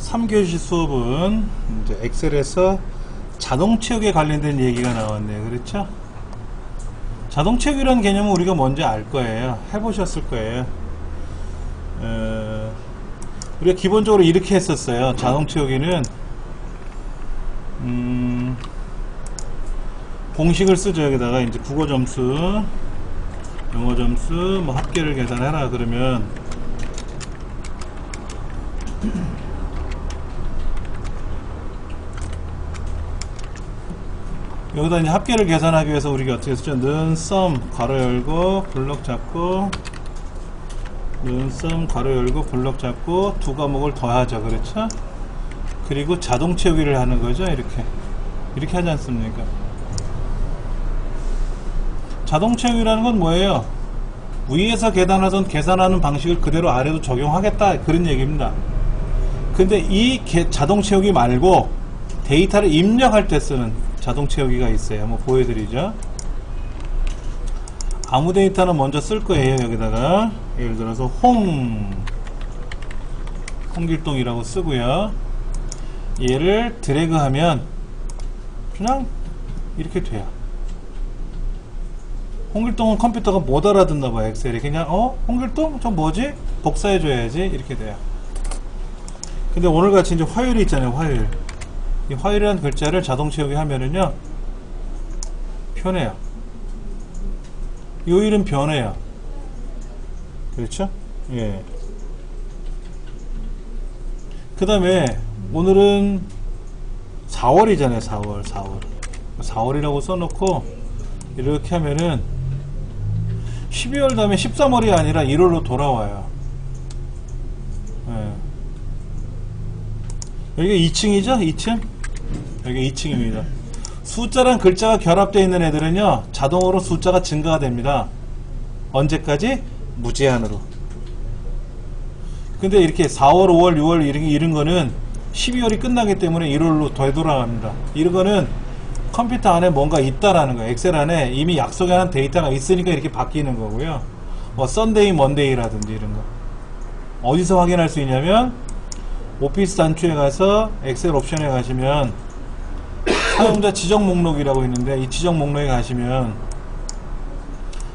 3교시 수업은 이제 엑셀에서 자동 채우기에 관련된 얘기가 나왔네요. 그렇죠? 자동 채우기라는 개념은 우리가 먼저 알 거예요. 해보셨을 거예요. 우리가 기본적으로 이렇게 했었어요. 자동 채우기는 공식을 쓰죠. 여기다가 이제 국어 점수, 영어 점수, 뭐 합계를 계산해라 그러면 여기다 이제 합계를 계산하기 위해서 우리가 어떻게 했었죠? 는 썸 괄호 열고 블럭 잡고 는 썸 괄호 열고 블럭 잡고 두 과목을 더하죠. 그렇죠? 그리고 자동 채우기를 하는 거죠. 이렇게 하지 않습니까? 자동 채우기라는 건 뭐예요? 위에서 계산하는 방식을 그대로 아래도 적용하겠다 그런 얘기입니다. 근데 이 자동 채우기 말고 데이터를 입력할 때 쓰는 자동 채우기가 있어요. 한번 보여드리죠. 아무 데이터는 먼저 쓸 거예요. 여기다가 예를 들어서 홍길동이라고 쓰고요. 얘를 드래그하면 그냥 이렇게 돼요. 홍길동은 컴퓨터가 못 알아듣나 봐요. 엑셀이 그냥 홍길동? 저 뭐지? 복사해 줘야지. 이렇게 돼요. 근데 오늘같이 이제 화요일이 있잖아요. 화요일. 이 화요일이라는 글자를 자동 채우기 하면은요 편해요. 요일은 변해요. 그렇죠? 예. 그 다음에 오늘은 4월이잖아요. 4월이라고 써놓고 이렇게 하면은 12월 다음에 13월이 아니라 1월로 돌아와요. 예. 여기가 2층이죠? 2층? 여기 2층입니다. 숫자랑 글자가 결합되어 있는 애들은요 자동으로 숫자가 증가가 됩니다. 언제까지? 무제한으로. 근데 이렇게 4월, 5월, 6월 이런 거는 12월이 끝나기 때문에 1월로 되돌아갑니다. 이런 거는 컴퓨터 안에 뭔가 있다라는 거예요. 엑셀 안에 이미 약속한 데이터가 있으니까 이렇게 바뀌는 거고요. 뭐 썬데이, 먼데이라든지 이런 거 어디서 확인할 수 있냐면 오피스 단추에 가서 엑셀 옵션에 가시면 사용자 지정 목록이라고 있는데 이 지정 목록에 가시면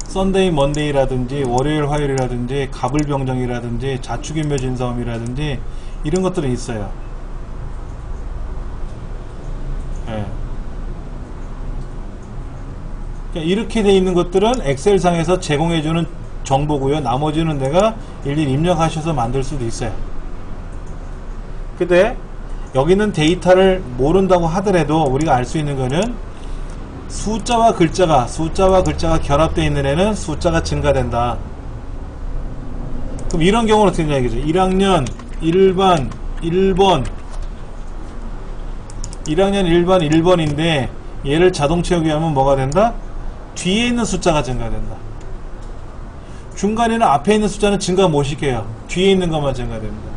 썬데이, 먼데이라든지 월요일, 화요일이라든지 가불병정이라든지 자축인묘 진사음이라든지 이런 것들은 있어요. 네. 이렇게 돼 있는 것들은 엑셀상에서 제공해주는 정보고요. 나머지는 내가 일일이 입력하셔서 만들 수도 있어요. 근데 여기는 데이터를 모른다고 하더라도 우리가 알 수 있는 거는 숫자와 글자가 결합되어 있는 애는 숫자가 증가된다. 그럼 이런 경우는 어떻게 되냐 이거죠. 1학년 1반 1번 1학년 1반 1번인데 얘를 자동 채우기 하면 뭐가 된다? 뒤에 있는 숫자가 증가된다. 중간에는 앞에 있는 숫자는 증가 못 시켜요. 뒤에 있는 것만 증가됩니다.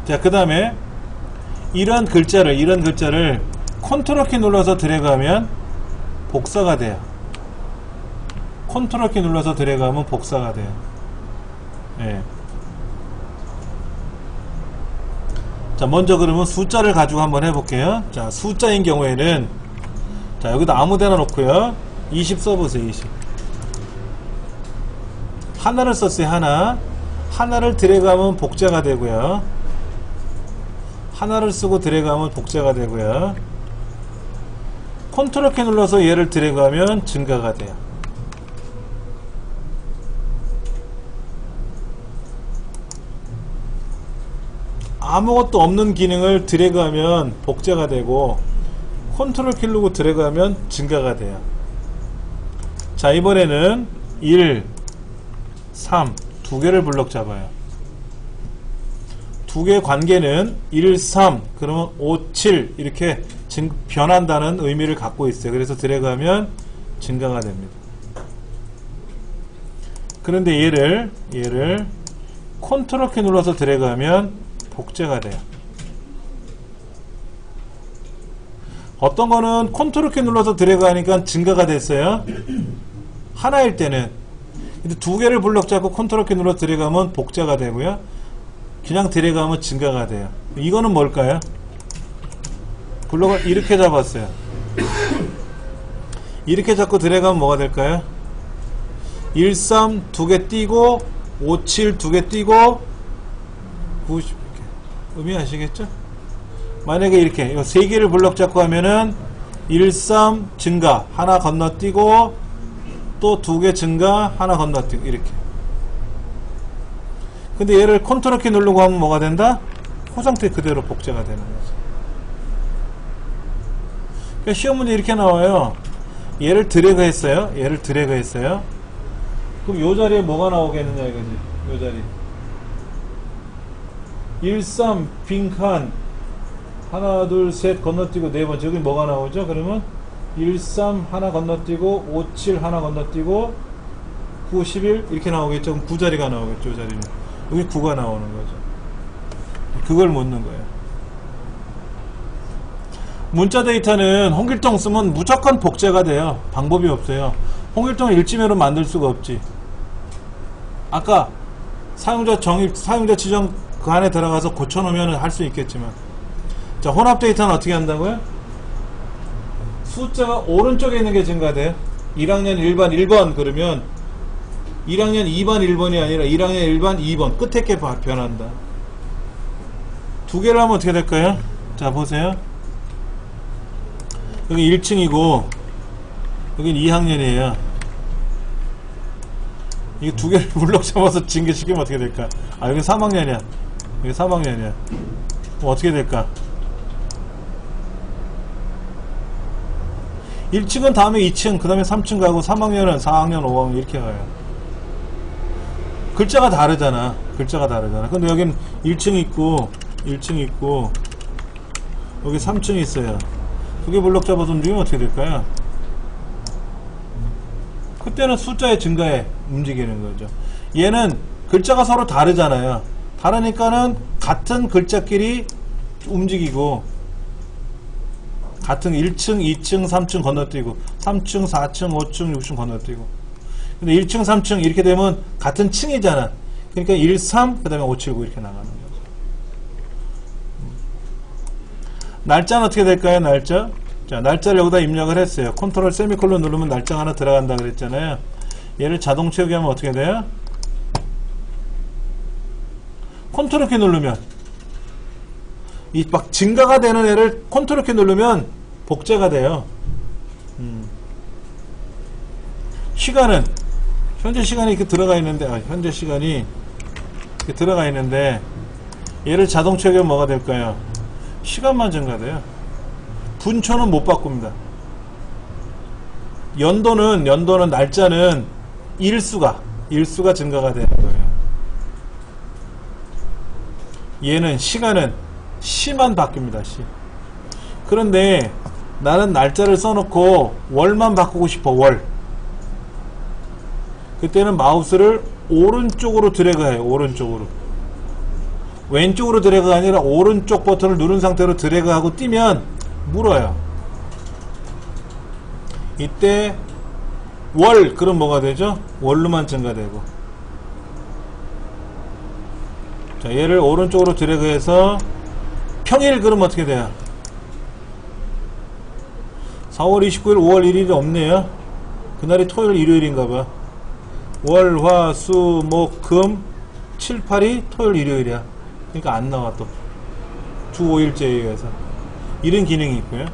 자, 그 다음에 이런 글자를 컨트롤 키 눌러서 드래그하면 복사가 돼요. 컨트롤 키 눌러서 드래그하면 복사가 돼요. 예. 자, 먼저 그러면 숫자를 가지고 한번 해볼게요. 자, 숫자인 경우에는 자, 여기다 아무 데나 놓고요. 20 써보세요. 20. 하나를 썼어요. 하나를 드래그하면 복제가 되고요. 하나를 쓰고 드래그하면 복제가 되고요. 컨트롤 키 눌러서 얘를 드래그하면 증가가 돼요. 아무것도 없는 기능을 드래그하면 복제가 되고 컨트롤 키 누르고 드래그하면 증가가 돼요. 자, 이번에는 1, 3 두 개를 블럭 잡아요. 두 개의 관계는 1, 3 그러면 5, 7 이렇게 변한다는 의미를 갖고 있어요. 그래서 드래그하면 증가가 됩니다. 그런데 얘를 컨트롤 키 눌러서 드래그하면 복제가 돼요. 어떤 거는 컨트롤 키 눌러서 드래그하니까 증가가 됐어요. 하나일 때는. 근데 두 개를 블럭 잡고 컨트롤 키 눌러서 드래그하면 복제가 되고요. 그냥 드래그하면 증가가 돼요. 이거는 뭘까요? 블록을 이렇게 잡았어요. 이렇게 잡고 드래그하면 뭐가 될까요? 13 두 개 띄고 57 두 개 띄고 90 이렇게. 의미 아시겠죠? 만약에 이렇게 이 세 개를 블록 잡고 하면은 13 증가 하나 건너뛰고 또 두 개 증가 하나 건너뛰고 이렇게. 근데 얘를 컨트롤 키 누르고 하면 뭐가 된다? 그 상태 그대로 복제가 되는 거죠. 그러니까 시험 문제 이렇게 나와요. 얘를 드래그 했어요. 얘를 드래그 했어요. 그럼 요 자리에 뭐가 나오겠느냐 이거지. 요 자리. 13 빈칸 하나 둘 셋 건너뛰고 네 번. 저기 뭐가 나오죠? 그러면 13 하나 건너뛰고 57 하나 건너뛰고 91 이렇게 나오겠죠. 그럼 9자리가 나오겠죠. 요 자리는. 여기 9가 나오는 거죠. 그걸 묻는 거예요. 문자 데이터는 홍길동 쓰면 무조건 복제가 돼요. 방법이 없어요. 홍길동을 일지매로 만들 수가 없지. 아까 사용자 정의, 사용자 지정 그 안에 들어가서 고쳐놓으면 할 수 있겠지만, 자, 혼합 데이터는 어떻게 한다고요? 숫자가 오른쪽에 있는 게 증가돼요. 1학년 1반 1번 그러면 1학년 2반 1번이 아니라 1학년 1반 2번 끝에 게 변한다. 두 개를 하면 어떻게 될까요? 자, 보세요. 여기 1층이고 여긴 2학년이에요. 이 두 개를 블록 잡아서 징계시키면 어떻게 될까? 아, 여기 3학년이야. 여기 3학년이야. 어떻게 될까? 1층은 다음에 2층, 그 다음에 3층 가고 3학년은 4학년, 5학년 이렇게 가요. 글자가 다르잖아. 글자가 다르잖아. 근데 여긴 1층 있고 1층 있고 여기 3층 있어요. 두 개 블록 잡아서 움직이면 어떻게 될까요? 그때는 숫자의 증가에 움직이는 거죠. 얘는 글자가 서로 다르잖아요. 다르니까는 같은 글자끼리 움직이고 같은 1층, 2층, 3층 건너뛰고 3층, 4층, 5층, 6층 건너뛰고. 근데 1층, 3층 이렇게 되면 같은 층이잖아. 그러니까 1, 3, 그 다음에 5, 7, 9 이렇게 나가는 거죠. 날짜는 어떻게 될까요? 날짜? 자, 날짜를 여기다 입력을 했어요. 컨트롤 세미콜론 누르면 날짜 하나 들어간다 그랬잖아요. 얘를 자동 채우기 하면 어떻게 돼요? 컨트롤 키 누르면 이 막 증가가 되는 애를 컨트롤 키 누르면 복제가 돼요. 시간은 현재 시간이 이렇게 들어가 있는데, 현재 시간이 이렇게 들어가 있는데 얘를 자동 채우면 뭐가 될까요? 시간만 증가돼요. 분초는 못 바꿉니다. 연도는 날짜는 일수가 증가가 되는 거예요. 얘는 시간은 시만 바뀝니다. 시. 그런데 나는 날짜를 써놓고 월만 바꾸고 싶어. 월. 그때는 마우스를 오른쪽으로 드래그해요. 오른쪽으로. 왼쪽으로 드래그가 아니라 오른쪽 버튼을 누른 상태로 드래그하고 뛰면 물어요. 이때 월 그럼 뭐가 되죠? 월로만 증가되고. 자, 얘를 오른쪽으로 드래그해서 평일 그럼 어떻게 돼요? 4월 29일 5월 1일이 없네요. 그날이 토요일 일요일인가봐. 월, 화, 수, 목, 금 7, 8이 토요일 일요일이야. 그러니까 안 나와. 또 주 5일째에 의해서 이런 기능이 있고요.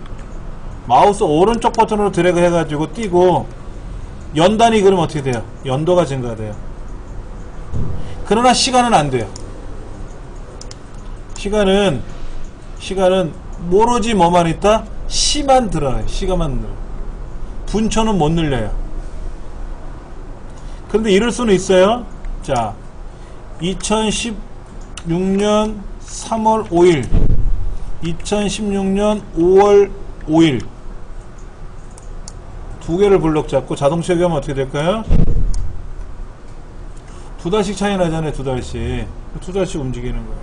마우스 오른쪽 버튼으로 드래그 해가지고 띄고 연단이 그럼 어떻게 돼요? 연도가 증가돼요. 그러나 시간은 안 돼요. 시간은 모르지 뭐만 있다? 시만 들어요. 시간만 늘어요. 분초는 못 늘려요. 그런데 이럴 수는 있어요. 자, 2016년 3월 5일 2016년 5월 5일 두 개를 블록 잡고 자동 채우기하면 어떻게 될까요? 두 달씩 차이 나잖아요. 두 달씩 움직이는 거예요.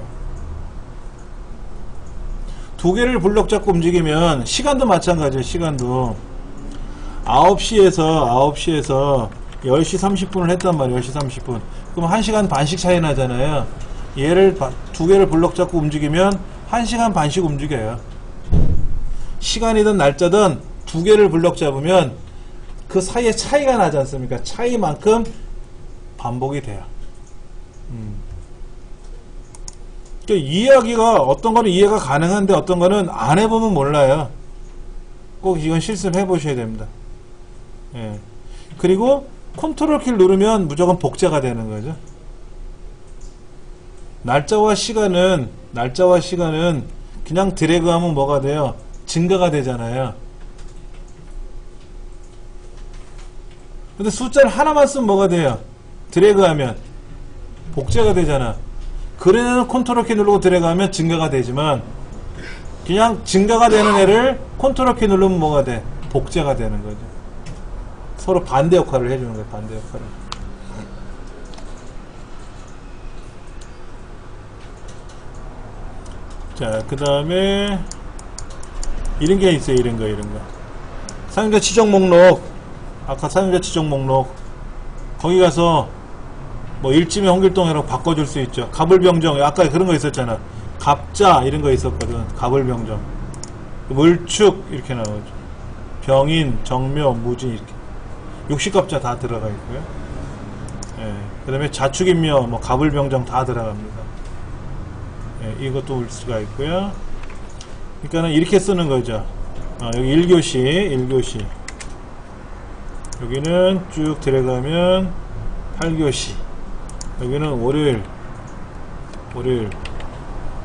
두 개를 블록 잡고 움직이면 시간도 마찬가지예요. 시간도 9시에서 10시 30분을 했단 말이에요. 10시 30분. 그럼 1시간 반씩 차이 나잖아요. 얘를 두 개를 블럭 잡고 움직이면 1시간 반씩 움직여요. 시간이든 날짜든 두 개를 블럭 잡으면 그 사이에 차이가 나지 않습니까? 차이만큼 반복이 돼요. 그러니까 이야기가 어떤 거는 이해가 가능한데 어떤 거는 안 해보면 몰라요. 꼭 이건 실습해 보셔야 됩니다. 예. 그리고 컨트롤 키를 누르면 무조건 복제가 되는 거죠. 날짜와 시간은 그냥 드래그하면 뭐가 돼요? 증가가 되잖아요. 근데 숫자를 하나만 쓰면 뭐가 돼요? 드래그하면 복제가 되잖아. 그래는 컨트롤 키 누르고 드래그하면 증가가 되지만 그냥 증가가 되는 애를 컨트롤 키 누르면 뭐가 돼? 복제가 되는 거죠. 서로 반대 역할을 해주는 거예요. 반대 역할을. 자, 그 다음에 이런 게 있어요. 이런 거. 사용자 지정 목록. 아까 사용자 지정 목록. 거기 가서 뭐 일지명 홍길동이라고 바꿔줄 수 있죠. 갑을병정. 아까 그런 거 있었잖아. 갑자 이런 거 있었거든. 갑을병정. 물축 이렇게 나오죠. 병인, 정묘, 무진 이렇게. 육식갑자 다 들어가 있고요. 예. 그 다음에 자축인묘, 뭐 갑을병정 다 들어갑니다. 예, 이것도 올 수가 있고요. 그러니까는 이렇게 쓰는 거죠. 여기 1교시. 여기는 쭉 들어가면 8교시. 여기는 월요일.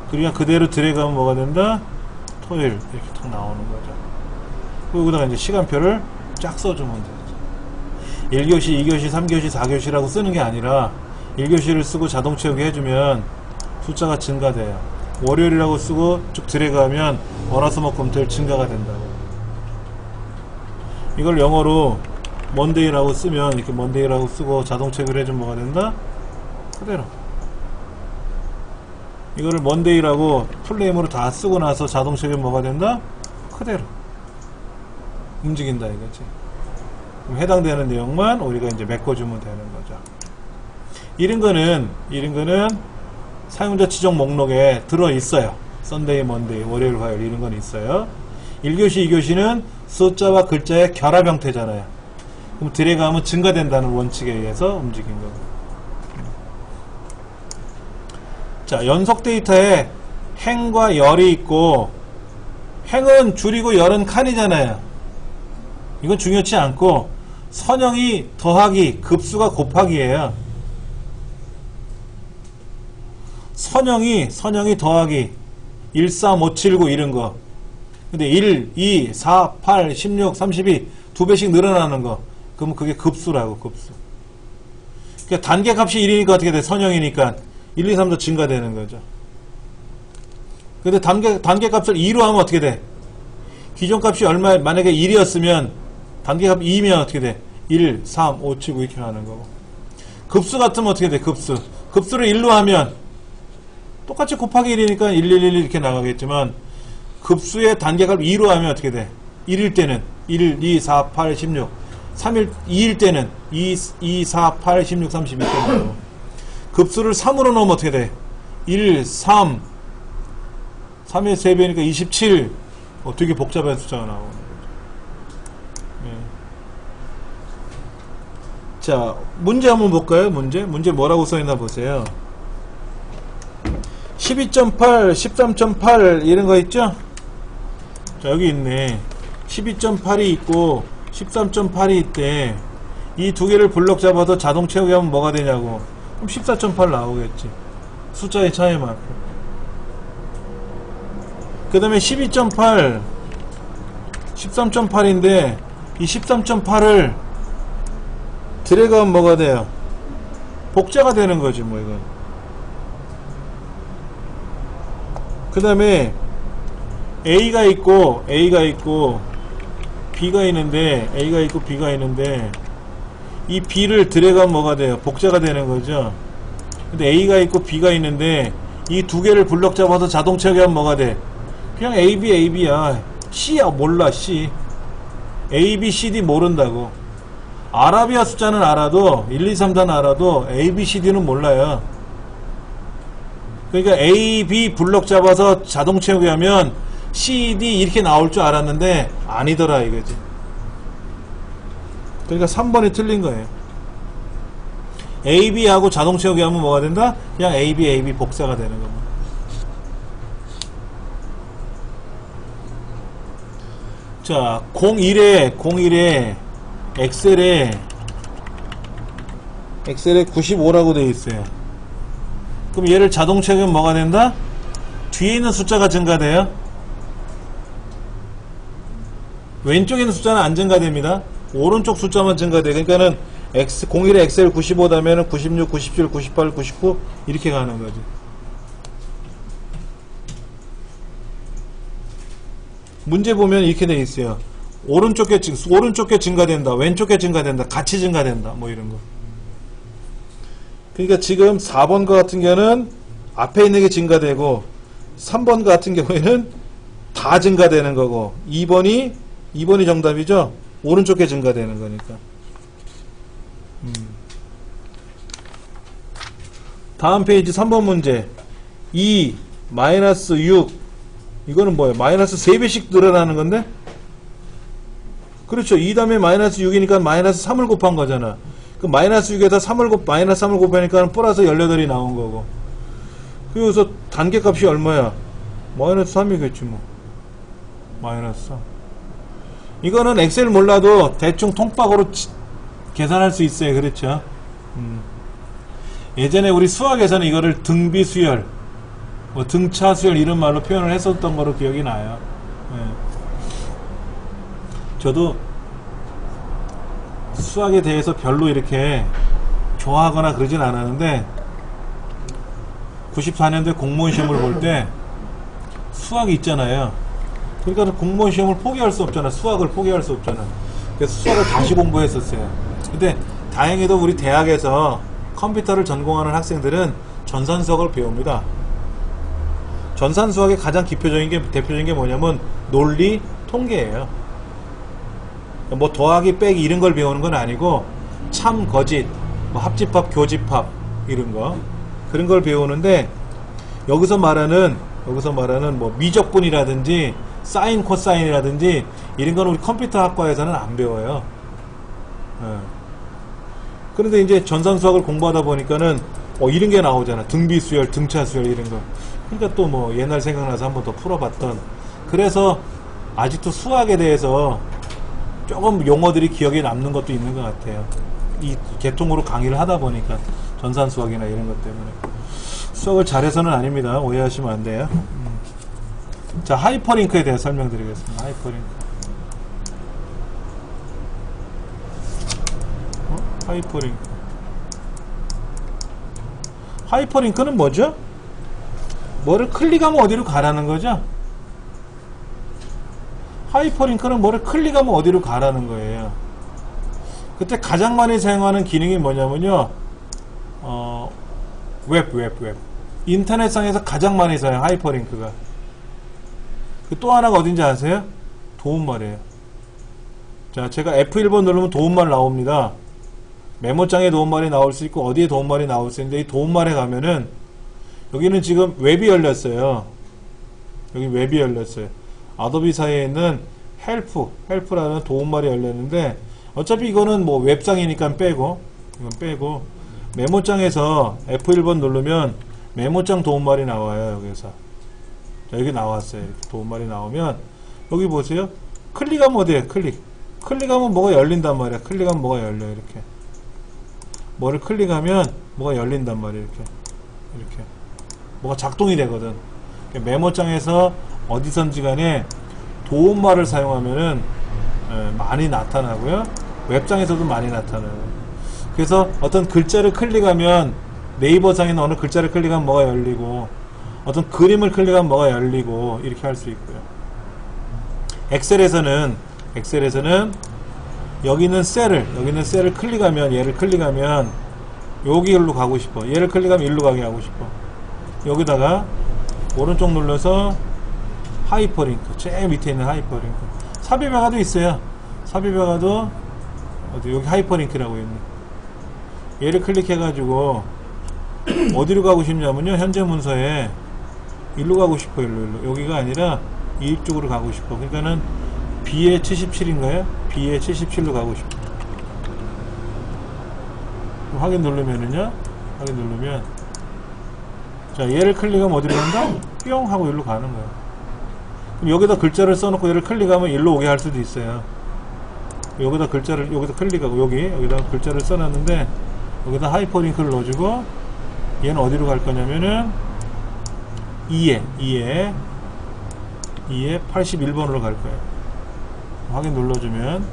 그냥 그대로 들어가면 뭐가 된다? 토요일. 이렇게 탁 나오는 거죠. 그리고 여기다가 이제 시간표를 쫙 써주면 되죠. 1교시, 2교시, 3교시, 4교시라고 쓰는 게 아니라 1교시를 쓰고 자동 채우기 해주면 숫자가 증가돼요. 월요일이라고 쓰고 쭉 들어가면 월화수목금토일 증가가 된다고. 이걸 영어로 먼데이라고 쓰면 이렇게 먼데이라고 쓰고 자동 체크를 해주면 뭐가 된다? 그대로. 이거를 먼데이라고 풀네임으로 다 쓰고 나서 자동 체크는 뭐가 된다? 그대로 움직인다 이거지. 그럼 해당되는 내용만 우리가 이제 메꿔주면 되는 거죠. 이런 거는 사용자 지정 목록에 들어있어요. 썬데이, 먼데이, 월요일, 화요일 이런 건 있어요. 1교시, 2교시는 숫자와 글자의 결합 형태잖아요. 그럼 드래그하면 증가된다는 원칙에 의해서 움직인 거고. 자, 연속 데이터에 행과 열이 있고 행은 줄이고 열은 칸이잖아요. 이건 중요치 않고 선형이 더하기, 급수가 곱하기예요. 선형이 더하기 1, 3, 5, 7, 9 이런 거. 근데 1, 2, 4, 8, 16, 32 두 배씩 늘어나는 거. 그러면 그게 급수라고, 급수. 그러니까 단계 값이 1이니까 어떻게 돼? 선형이니까 1, 2, 3 더 증가되는 거죠. 근데 단계 값을 2로 하면 어떻게 돼? 기존 값이 얼마, 만약에 1이었으면 단계 값 2면 어떻게 돼? 1, 3, 5, 7, 9 이렇게 하는 거고. 급수 같으면 어떻게 돼? 급수를 1로 하면 똑같이 곱하기 1이니까 1, 1, 1 이렇게 나가겠지만 급수의 단계값 2로 하면 어떻게 돼? 1일 때는 1, 2, 4, 8, 16 3일, 2일 때는 2, 4, 8, 16, 32 때문에 급수를 3으로 넣으면 어떻게 돼? 1, 3 3의 3배니까 27 되게 복잡한 숫자가 나오는 거죠. 네. 자, 문제 한번 볼까요? 문제 뭐라고 써있나 보세요. 12.8, 13.8 이런 거 있죠? 자, 여기 있네. 12.8이 있고 13.8이 있대. 이 두 개를 블럭 잡아서 자동 채우기 하면 뭐가 되냐고. 그럼 14.8 나오겠지. 숫자의 차이만큼. 그 다음에 12.8, 13.8인데 이 13.8을 드래그하면 뭐가 돼요? 복제가 되는 거지 뭐 이건. 그 다음에 A가 있고 B가 있는데 이 B를 드래그하면 뭐가 돼요? 복제가 되는 거죠. 근데 A가 있고 B가 있는데 이 두 개를 블럭 잡아서 자동 채우기하면 뭐가 돼? 그냥 AB야. C야 몰라. C A, B, C, D 모른다고. 아라비아 숫자는 알아도 1, 2, 3, 4는 알아도 A, B, C, D는 몰라요. 그러니까 A, B 블록 잡아서 자동 채우기 하면 C, D 이렇게 나올 줄 알았는데 아니더라 이거지. 그러니까 3번이 틀린 거예요. A, B하고 자동 채우기 하면 뭐가 된다? 그냥 A, B, A, B 복사가 되는 겁니다. 자, 01에 엑셀에 95라고 되어 있어요. 그럼 얘를 자동 채우면 뭐가 된다? 뒤에 있는 숫자가 증가돼요. 왼쪽에 있는 숫자는 안 증가됩니다. 오른쪽 숫자만 증가돼. 그러니까는 01에 엑셀 95다면은 96, 97, 98, 99 이렇게 가는 거지. 문제 보면 이렇게 돼 있어요. 오른쪽 게 증가된다. 왼쪽 게 증가된다. 같이 증가된다. 뭐 이런 거. 그러니까 지금 4번과 같은 경우는 앞에 있는 게 증가되고 3번 같은 경우에는 다 증가되는 거고 2번이 정답이죠. 오른쪽 게 증가되는 거니까. 다음 페이지 3번 문제 2 마이너스 6 이거는 뭐예요? 마이너스 3배씩 늘어나는 건데? 그렇죠. 2 다음에 마이너스 6이니까 마이너스 3을 곱한 거잖아. 그 마이너스 6에다 마이너스 3을 곱하니까 플러스 18이 나온 거고. 그래서 단계값이 얼마야? 마이너스 3이겠지 뭐. 마이너스 3. 이거는 엑셀 몰라도 대충 통박으로 계산할 수 있어요. 그렇죠? 예전에 우리 수학에서는 이거를 등비수열, 뭐 등차수열 이런 말로 표현을 했었던 거로 기억이 나요. 네. 저도 수학에 대해서 별로 이렇게 좋아하거나 그러진 않았는데 94년도에 공무원 시험을 볼 때 수학이 있잖아요. 그러니까 공무원 시험을 포기할 수 없잖아. 수학을 포기할 수 없잖아. 그래서 수학을 다시 공부했었어요. 근데 다행히도 우리 대학에서 컴퓨터를 전공하는 학생들은 전산수학을 배웁니다. 전산수학의 가장 대표적인 게 뭐냐면 논리, 통계예요. 뭐 더하기, 빼기 이런 걸 배우는 건 아니고 참, 거짓, 뭐 합집합, 교집합 이런 거 그런 걸 배우는데 여기서 말하는 뭐 미적분이라든지 사인, 코사인이라든지 이런 건 우리 컴퓨터 학과에서는 안 배워요. 그런데 이제 전산수학을 공부하다 보니까는 이런 게 나오잖아. 등비수열, 등차수열 이런 거. 그러니까 또 뭐 옛날 생각나서 한번 더 풀어봤던. 그래서 아직도 수학에 대해서 조금 용어들이 기억에 남는 것도 있는 것 같아요. 이 계통으로 강의를 하다 보니까 전산수학이나 이런 것 때문에. 수학을 잘해서는 아닙니다. 오해하시면 안 돼요. 자, 하이퍼링크에 대해 설명드리겠습니다. 하이퍼링크. 하이퍼링크. 하이퍼링크는 뭐죠? 뭐를 클릭하면 어디로 가라는 거죠? 하이퍼링크는 뭐를 클릭하면 어디로 가라는 거예요. 그때 가장 많이 사용하는 기능이 뭐냐면요. 웹. 인터넷상에서 가장 많이 사용 하이퍼링크가. 또 하나가 어딘지 아세요? 도움말이에요. 자, 제가 F1번 누르면 도움말 나옵니다. 메모장에 도움말이 나올 수 있고 어디에 도움말이 나올 수 있는데 이 도움말에 가면은 여기는 지금 웹이 열렸어요. 여기 웹이 열렸어요. 아도비사에 있는 헬프라는 도움말이 열렸는데 어차피 이거는 뭐 웹상이니까 빼고 이건 빼고 메모장에서 F1번 누르면 메모장 도움말이 나와요. 여기서 자, 여기 나왔어요. 이렇게 도움말이 나오면 여기 보세요. 클릭하면 어디에요? 클릭하면 뭐가 열린단 말이야. 클릭하면 뭐가 열려요. 이렇게 뭐를 클릭하면 뭐가 열린단 말이에요. 이렇게 뭐가 작동이 되거든. 메모장에서 어디선지 간에 도움말을 사용하면은 많이 나타나고요. 웹상에서도 많이 나타나요. 그래서 어떤 글자를 클릭하면 네이버상에 어느 글자를 클릭하면 뭐가 열리고 어떤 그림을 클릭하면 뭐가 열리고 이렇게 할 수 있고요. 엑셀에서는 여기 있는 셀을 클릭하면 얘를 클릭하면 여기로 가고 싶어. 얘를 클릭하면 일로 가게 하고 싶어. 여기다가 오른쪽 눌러서 하이퍼링크, 제일 밑에 있는 하이퍼링크. 삽입화가도 있어요. 삽입화가도 어디 여기 하이퍼링크라고 있네. 얘를 클릭해 가지고 어디로 가고 싶냐면요, 현재 문서에 일로 가고 싶어. 일로 여기가 아니라 이쪽으로 가고 싶어. 그러니까는 B에 77인가요? B에 77로 가고 싶어. 확인 누르면은요, 확인 누르면, 자, 얘를 클릭하면 어디로 간다? 뿅 하고 일로 가는 거야. 그럼 여기다 글자를 써놓고 얘를 클릭하면 일로 오게 할 수도 있어요. 여기다 글자를, 여기다 클릭하고 여기다 글자를 써놨는데 여기다 하이퍼링크를 넣어주고, 얘는 어디로 갈 거냐면은 2에 81번으로 갈 거예요. 확인 눌러주면,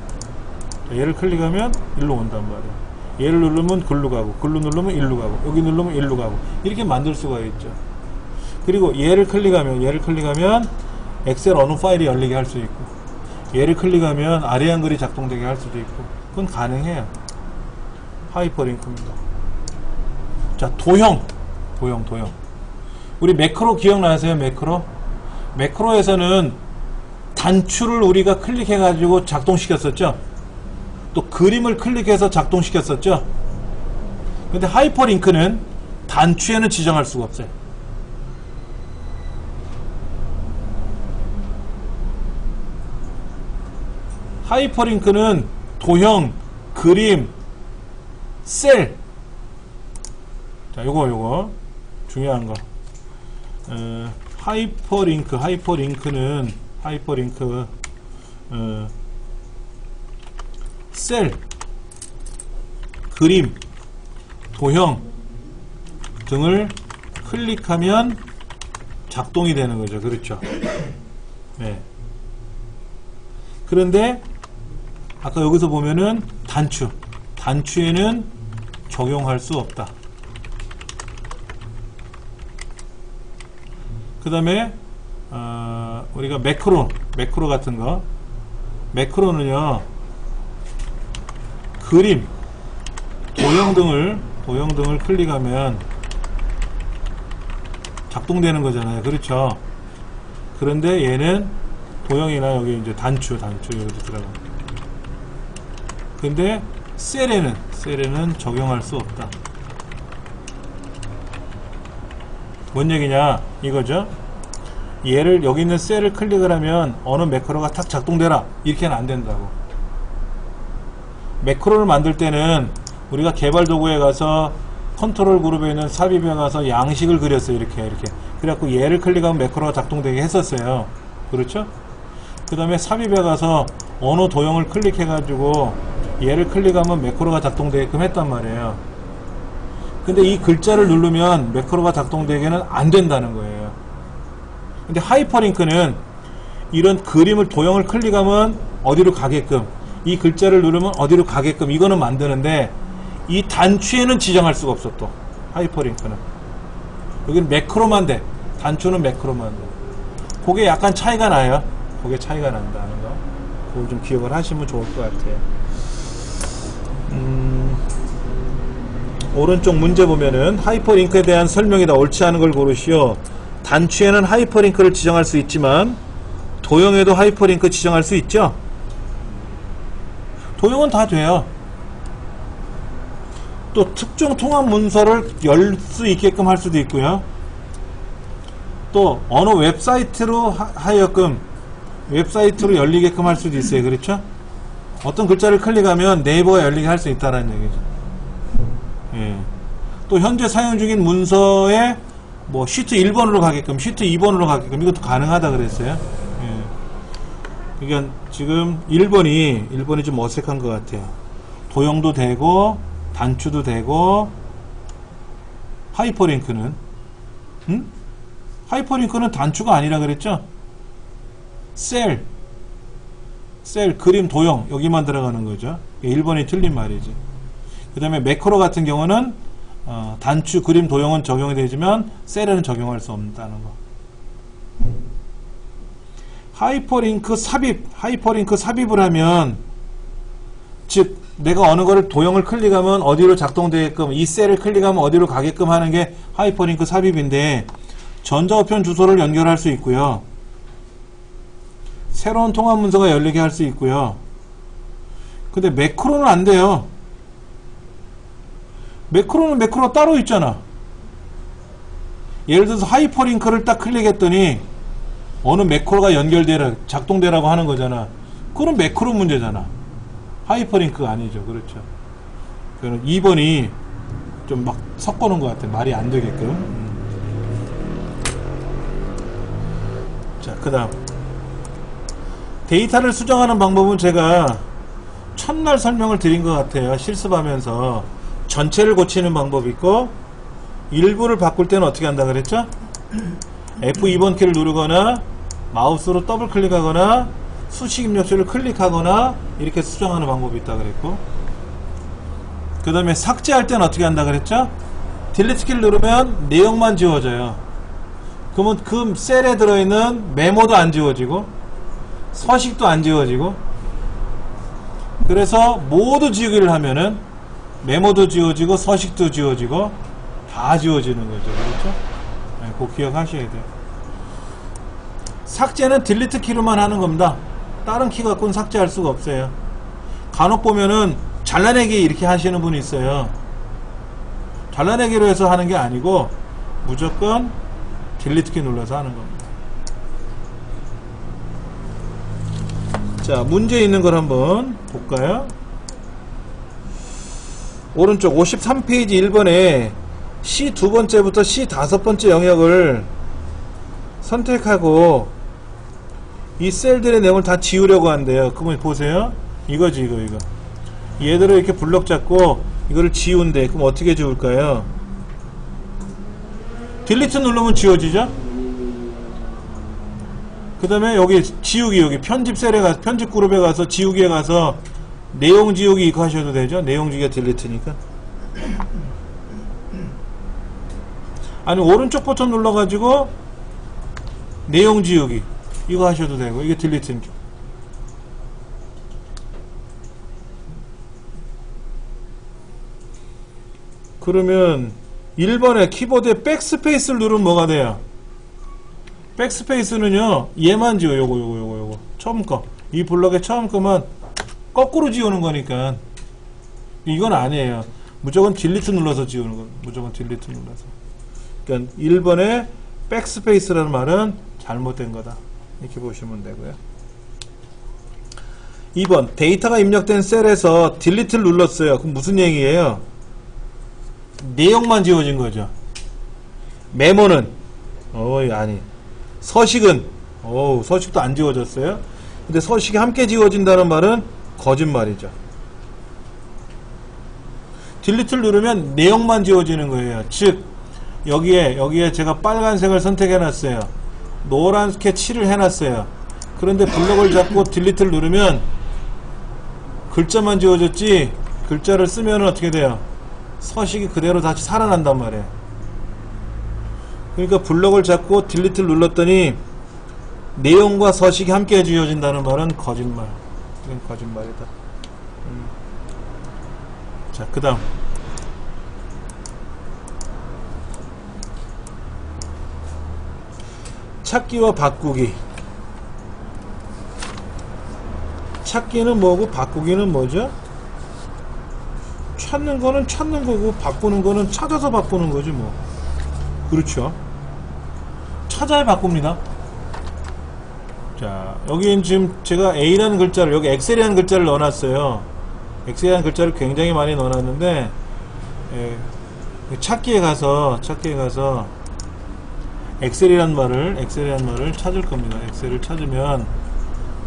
자, 얘를 클릭하면 일로 온단 말이에요. 얘를 누르면 글로 가고, 글로 누르면 일로 가고, 여기 누르면 일로 가고, 이렇게 만들 수가 있죠. 그리고 얘를 클릭하면 엑셀 어느 파일이 열리게 할 수 있고, 얘를 클릭하면 아래 한글이 작동되게 할 수도 있고, 그건 가능해요. 하이퍼링크입니다. 자, 도형. 우리 매크로 기억나세요? 매크로에서는 단추를 우리가 클릭해가지고 작동시켰었죠? 또 그림을 클릭해서 작동시켰었죠? 근데 하이퍼링크는 단추에는 지정할 수가 없어요. 하이퍼링크는 도형, 그림, 셀. 자, 요거 중요한 거. 하이퍼링크는 셀, 그림, 도형 등을 클릭하면 작동이 되는 거죠. 그렇죠? 네. 그런데 아까 여기서 보면은 단추에는 적용할 수 없다. 그 다음에 우리가 매크로 같은 거, 매크로는요, 그림, 도형 등을 클릭하면 작동되는 거잖아요. 그렇죠? 그런데 얘는 도형이나 여기 이제 단추 여기도 들어가. 근데 셀에는 적용할 수 없다. 뭔 얘기냐 이거죠. 얘를 여기 있는 셀을 클릭을 하면 어느 매크로가 탁 작동되라 이렇게는 안 된다고. 매크로를 만들 때는 우리가 개발 도구에 가서 컨트롤 그룹에 있는 삽입에 가서 양식을 그렸어요. 이렇게 그래갖고 얘를 클릭하면 매크로가 작동되게 했었어요. 그렇죠? 그 다음에 삽입에 가서 어느 도형을 클릭해 가지고 얘를 클릭하면 매크로가 작동되게끔 했단 말이에요. 근데 이 글자를 누르면 매크로가 작동되게는 안 된다는 거예요. 근데 하이퍼링크는 이런 그림을, 도형을 클릭하면 어디로 가게끔, 이 글자를 누르면 어디로 가게끔 이거는 만드는데 이 단추에는 지정할 수가 없어. 또 하이퍼링크는 여기는 매크로만 돼. 단추는 매크로만 돼. 그게 약간 차이가 나요. 그게 차이가 난다는 거, 그걸 좀 기억을 하시면 좋을 것 같아요. 오른쪽 문제 보면은 하이퍼링크에 대한 설명이다. 옳지 않은 걸 고르시오. 단추에는 하이퍼링크를 지정할 수 있지만 도형에도 하이퍼링크 지정할 수 있죠. 도형은 다 돼요. 또 특정 통합 문서를 열 수 있게끔 할 수도 있고요. 또 어느 웹사이트로 하여금 웹사이트로 열리게끔 할 수도 있어요. 그렇죠? 어떤 글자를 클릭하면 네이버가 열리게 할 수 있다는 얘기죠. 예. 또 현재 사용 중인 문서에 뭐 시트 1번으로 가게끔, 시트 2번으로 가게끔 이것도 가능하다 그랬어요. 예. 그러니까 지금 1번이 좀 어색한 것 같아요. 도형도 되고 단추도 되고 하이퍼링크는 하이퍼링크는 단추가 아니라 그랬죠? 셀, 그림, 도형 여기만 들어가는 거죠. 1번이 틀린 말이지. 그 다음에 매크로 같은 경우는 단추, 그림, 도형은 적용이 되지만 셀에는 적용할 수 없다는 거. 하이퍼링크 삽입을 하면, 즉 내가 어느 거를 도형을 클릭하면 어디로 작동되게끔, 이 셀을 클릭하면 어디로 가게끔 하는 게 하이퍼링크 삽입인데, 전자우편 주소를 연결할 수 있고요, 새로운 통합 문서가 열리게 할 수 있고요. 근데 매크로는 안 돼요. 매크로는 매크로가 따로 있잖아. 예를 들어서 하이퍼링크를 딱 클릭했더니 어느 매크로가 연결되라, 작동되라고 하는 거잖아. 그럼 매크로 문제잖아. 하이퍼링크가 아니죠. 그렇죠. 그럼 2번이 좀 막 섞어놓은 것 같아. 말이 안 되게끔. 자, 그 다음. 데이터를 수정하는 방법은 제가 첫날 설명을 드린 것 같아요. 실습하면서. 전체를 고치는 방법이 있고, 일부를 바꿀 때는 어떻게 한다 그랬죠? F2번 키를 누르거나, 마우스로 더블 클릭하거나, 수식 입력줄을 클릭하거나, 이렇게 수정하는 방법이 있다 그랬고, 그 다음에 삭제할 때는 어떻게 한다 그랬죠? 딜리트 키를 누르면 내용만 지워져요. 그러면 그 셀에 들어있는 메모도 안 지워지고 서식도 안 지워지고, 그래서 모두 지우기를 하면은 메모도 지워지고 서식도 지워지고 다 지워지는 거죠. 그렇죠? 네, 그거 기억하셔야 돼요. 삭제는 딜리트 키로만 하는 겁니다. 다른 키 갖고는 삭제할 수가 없어요. 간혹 보면은 잘라내기 이렇게 하시는 분이 있어요. 잘라내기로 해서 하는 게 아니고 무조건 딜리트 키 눌러서 하는 겁니다. 자, 문제 있는 걸 한번 볼까요? 오른쪽 53페이지 1번에 C 두 번째부터 C 다섯 번째 영역을 선택하고 이 셀들의 내용을 다 지우려고 한대요. 그러면 보세요. 이거지, 이거. 얘들을 이렇게 블럭 잡고 이거를 지운대. 그럼 어떻게 지울까요? 딜리트 누르면 지워지죠? 그 다음에 여기 지우기, 여기 편집 셀에 가서, 편집 그룹에 가서 지우기에 가서 내용 지우기 이거 하셔도 되죠? 내용 지우기가 딜리트니까. 아니, 오른쪽 버튼 눌러가지고 내용 지우기 이거 하셔도 되고, 이게 딜리트니까. 그러면 1번에 키보드에 백스페이스를 누르면 뭐가 돼요? 백스페이스는요, 얘만 지워. 요거 처음 거, 이 블럭의 처음 거만 거꾸로 지우는 거니까 이건 아니에요. 무조건 딜리트 눌러서 지우는 거. 무조건 딜리트 눌러서. 그러니까 1번에 백스페이스라는 말은 잘못된 거다, 이렇게 보시면 되고요. 2번 데이터가 입력된 셀에서 딜리트를 눌렀어요. 그럼 무슨 얘기예요? 내용만 지워진 거죠. 메모는 아니, 서식은 서식도 안 지워졌어요. 근데 서식이 함께 지워진다는 말은 거짓말이죠. 딜리트를 누르면 내용만 지워지는 거예요. 즉 여기에 제가 빨간색을 선택해 놨어요. 노란색 칠을 해 놨어요. 그런데 블럭을 잡고 딜리트를 누르면 글자만 지워졌지, 글자를 쓰면 어떻게 돼요? 서식이 그대로 다시 살아난단 말이에요. 그러니까 블럭을 잡고 딜리트를 눌렀더니 내용과 서식이 함께 지워진다는 말은 거짓말. 이건 거짓말이다. 자, 그 다음 찾기와 바꾸기. 찾기는 뭐고 바꾸기는 뭐죠? 찾는 거는 찾는 거고 바꾸는 거는 찾아서 바꾸는 거지 뭐. 그렇죠. 찾아야 바꿉니다. 자, 여기는 지금 제가 A라는 글자를, 여기 엑셀이라는 글자를 넣어놨어요. 엑셀이라는 글자를 굉장히 많이 넣어놨는데, 찾기에 가서 엑셀이라는 말을 찾을 겁니다. 엑셀을 찾으면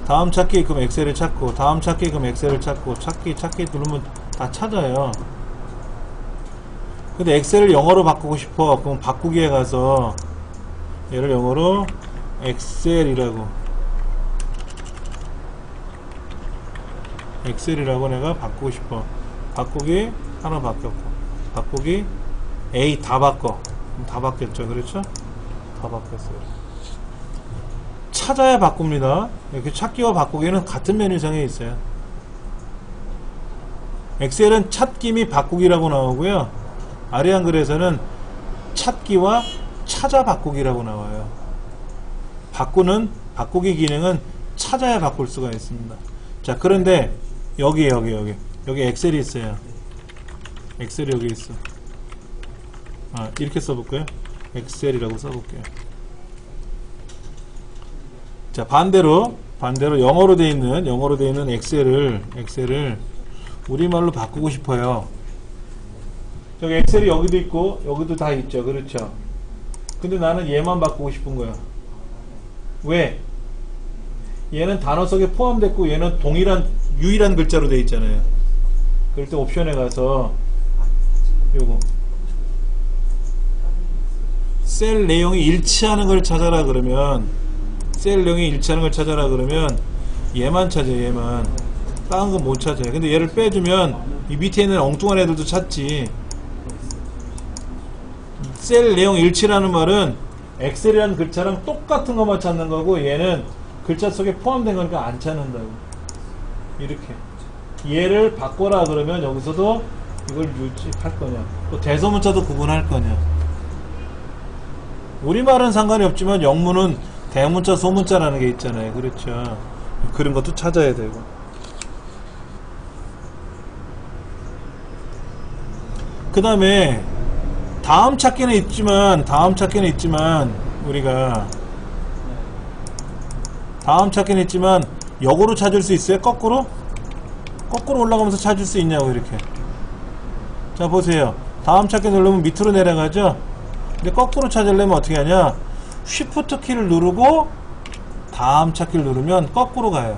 다음 찾기, 그럼 엑셀을 찾고, 다음 찾기, 그럼 엑셀을 찾고, 찾기 누르면 다 찾아요. 근데 엑셀을 영어로 바꾸고 싶어. 그럼 바꾸기에 가서 얘를 영어로 엑셀이라고 내가 바꾸고 싶어. 바꾸기 하나 바뀌었고, 바꾸기 A 다 바꿔. 그럼 다 바뀌었죠. 그렇죠? 다 바뀌었어요. 찾아야 바꿉니다. 이렇게 찾기와 바꾸기는 같은 메뉴상에 있어요. 엑셀은 찾기 및 바꾸기라고 나오고요. 아래 한글에서는 찾기와 찾아 바꾸기라고 나와요. 바꾸기 기능은 찾아야 바꿀 수가 있습니다. 자, 그런데 여기 엑셀이 있어요. 엑셀이 여기 있어. 이렇게 써볼까요? 엑셀이라고 써볼게요. 자, 반대로 영어로 돼 있는 엑셀을 우리말로 바꾸고 싶어요. 저기 엑셀이 여기도 있고 여기도 다 있죠. 그렇죠? 근데 나는 얘만 바꾸고 싶은 거야. 왜? 얘는 단어 속에 포함됐고 얘는 유일한 글자로 돼 있잖아요. 그럴 때 옵션에 가서 요거 셀 내용이 일치하는 걸 찾아라 그러면 얘만 찾아요. 얘만. 다른 건 못 찾아요. 근데 얘를 빼주면 이 밑에 있는 엉뚱한 애들도 찾지. 셀 내용 일치라는 말은 엑셀이라는 글자랑 똑같은 것만 찾는 거고 얘는 글자 속에 포함된 거니까 안 찾는다고. 이렇게 얘를 바꿔라 그러면 여기서도 이걸 유지할 거냐, 또 대소문자도 구분할 거냐. 우리말은 상관이 없지만 영문은 대문자 소문자라는 게 있잖아요. 그렇죠? 그런 것도 찾아야 되고. 그 다음에 다음 찾기는 있지만 우리가 역으로 찾을 수 있어요? 거꾸로 올라가면서 찾을 수 있냐고. 이렇게. 자, 보세요. 다음 찾기 누르면 밑으로 내려가죠? 근데 거꾸로 찾으려면 어떻게 하냐? 쉬프트 키를 누르고 다음 찾기를 누르면 거꾸로 가요.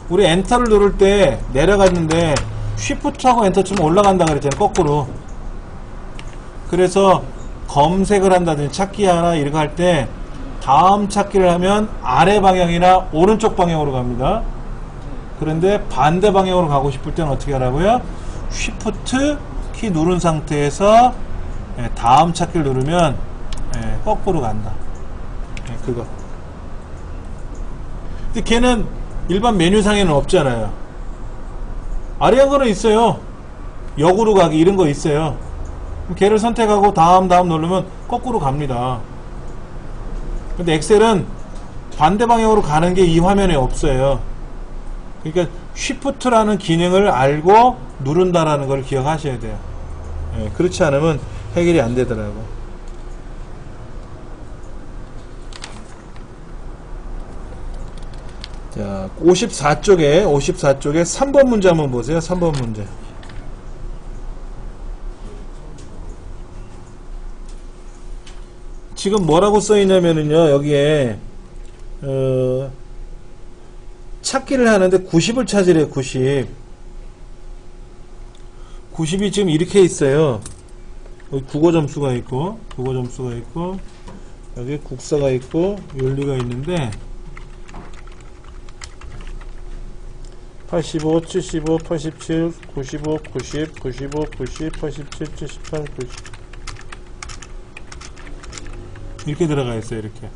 우리 엔터를 누를 때 내려갔는데 쉬프트하고 엔터 치면 올라간다 그랬잖아요. 거꾸로. 그래서 검색을 한다든지 찾기 하나 이렇게 할 때 다음 찾기를 하면 아래 방향이나 오른쪽 방향으로 갑니다. 그런데 반대 방향으로 가고 싶을 때는 어떻게 하라고요? 쉬프트 키 누른 상태에서 다음 찾기를 누르면 거꾸로 간다. 그거. 근데 걔는 일반 메뉴상에는 없잖아요. 아래 한 거는 있어요. 역으로 가기 이런 거 있어요. 걔를 선택하고 다음 누르면 거꾸로 갑니다. 근데 엑셀은 반대 방향으로 가는 게 이 화면에 없어요. 그러니까 쉬프트라는 기능을 알고 누른다라는 걸 기억하셔야 돼요. 그렇지 않으면 해결이 안 되더라고. 자, 54쪽에 3번 문제 한번 보세요. 3번 문제. 지금 뭐라고 써있냐면은요, 여기에 찾기를 하는데 90을 찾으래요. 90이 지금 이렇게 있어요. 여기 국어 점수가 있고 여기 국사가 있고 윤리가 있는데 85, 75, 87, 95, 90, 95, 90, 87, 78, 90 이렇게 들어가 있어요. 이렇게.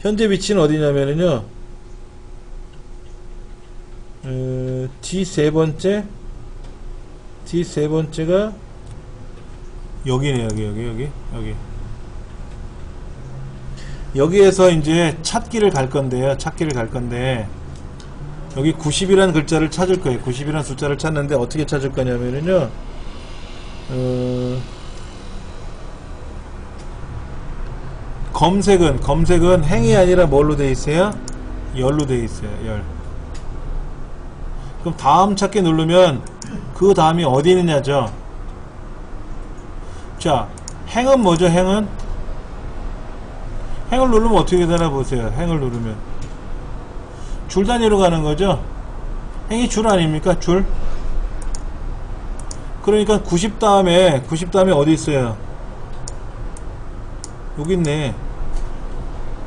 현재 위치는 어디냐면은요, D 세 번째가 여기네요. 여기. 여기에서 이제 찾기를 갈 건데 여기 90이라는 글자를 찾을 거예요. 90이라는 숫자를 찾는데 어떻게 찾을 거냐면은요, 검색은 행이 아니라 뭘로 돼 있어요? 열로 돼 있어요. 열. 그럼 다음 찾기 누르면 그 다음이 어디 있느냐죠. 자, 행은 뭐죠? 행을 누르면 어떻게 되나 보세요. 행을 누르면 줄 단위로 가는 거죠. 행이 줄 아닙니까? 줄. 그러니까 90 다음에 어디 있어요? 여기 있네.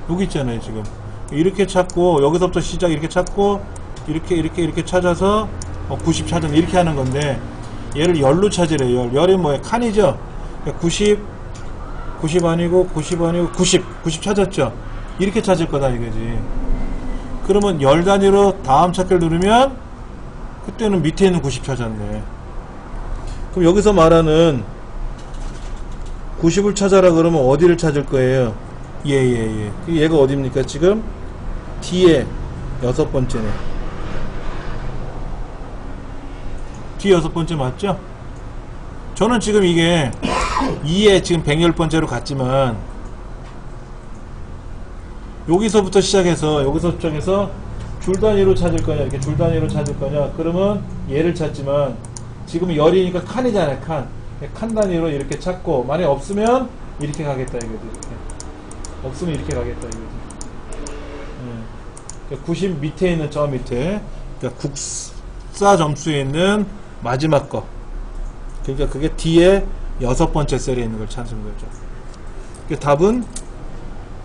여기 있잖아요. 지금 이렇게 찾고 여기서부터 시작 이렇게 찾고 이렇게 찾아서 90 찾은 이렇게 하는 건데, 얘를 열로 찾으래요. 열이 뭐예요? 칸이죠. 90 아니고 90 찾았죠. 이렇게 찾을 거다 이거지. 그러면 열 단위로 다음 찾기를 누르면 그때는 밑에 있는 90 찾았네. 그럼 여기서 말하는 90을 찾아라 그러면 어디를 찾을 거예요? 얘가 어디입니까? 지금 D에 6번째네. D 6번째 맞죠? 저는 지금 이게 2에 지금 110번째로 갔지만 여기서부터 시작해서 줄 단위로 찾을 거냐, 이렇게 줄 단위로 찾을 거냐, 그러면 얘를 찾지만 지금 열이니까 칸이잖아요. 칸 단위로 이렇게 찾고, 만약에 없으면 이렇게 가겠다 이거지. 이렇게. 없으면 이렇게 가겠다 이거지. 그러니까 90 밑에 있는 저 밑에, 그러니까 국사 점수에 있는 마지막 거, 그러니까 그게 D의 6번째 셀에 있는 걸 찾는 거죠. 그러니까 답은